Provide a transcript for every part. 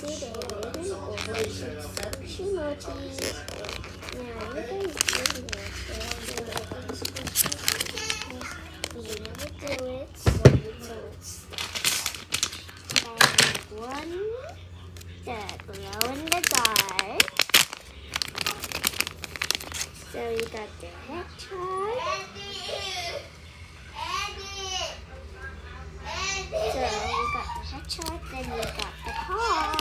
Today we're going to open some mochis. Now you guys do this. We never do it. So let's start one that glow in the dark. So we got the hedgehog. So we got the hedgehog, then we got the car.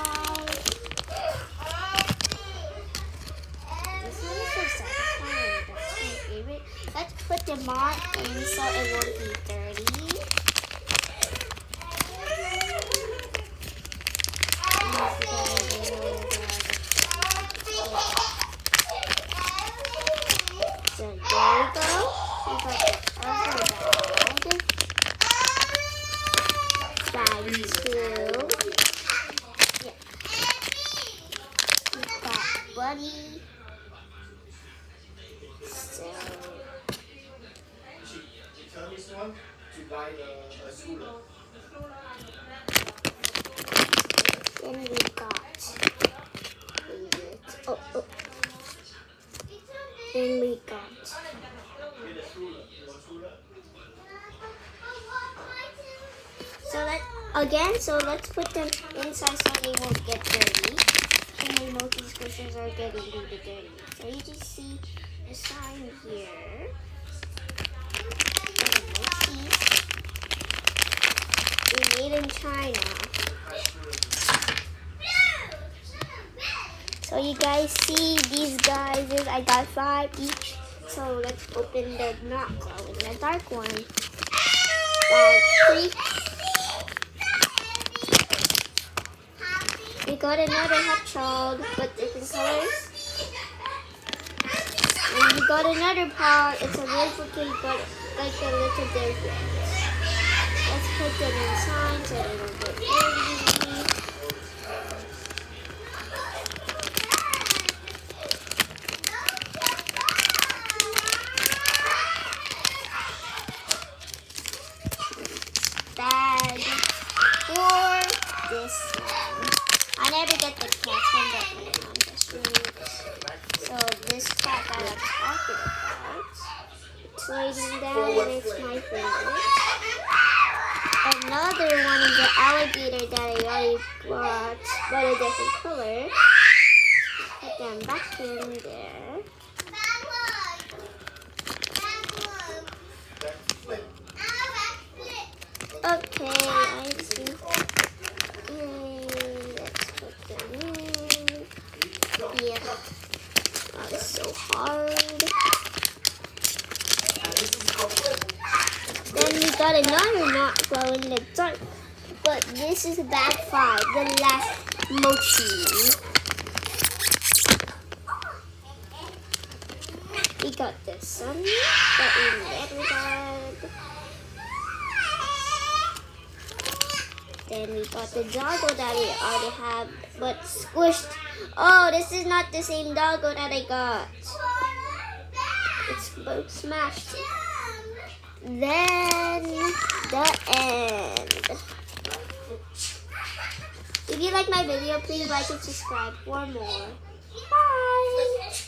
This one is so satisfying. That's my favorite. Let's put them on in so it won't be dirty. So there we go. We got the other bag. Bag 2. Yeah. We got Bunny. So tell me someone to buy a scooter. then we got Then we got so let's put them inside so they won't get dirty. And I know these squishers are getting really dirty. So you just see the sign here. And mochis. They're made in China. So you guys see these guys, I got 5 each. So let's open the not glow in the dark one. Bag 3. We got another hedgehog, but different colors. And we got another paw. It's a replicate, but like a little different. Let's put them inside so they don't get dirty. Bag 4. This one. I never get the cat one, but my mom just reads. So this cat that I'm talking about, it's laying down and it's my favorite. Another one is the alligator that I already bought, but a different color. Put them back in there. Okay, I see. Let's put them in. Yeah, that is so hard. Then we got another not glow in the dark, but this is bag 5, the last mochi. We got this one that we never got. Then we got the doggo that we already have, but squished. Oh, this is not the same doggo that I got. It's both smashed. Then the end. If you like my video, please like and subscribe for more. Bye.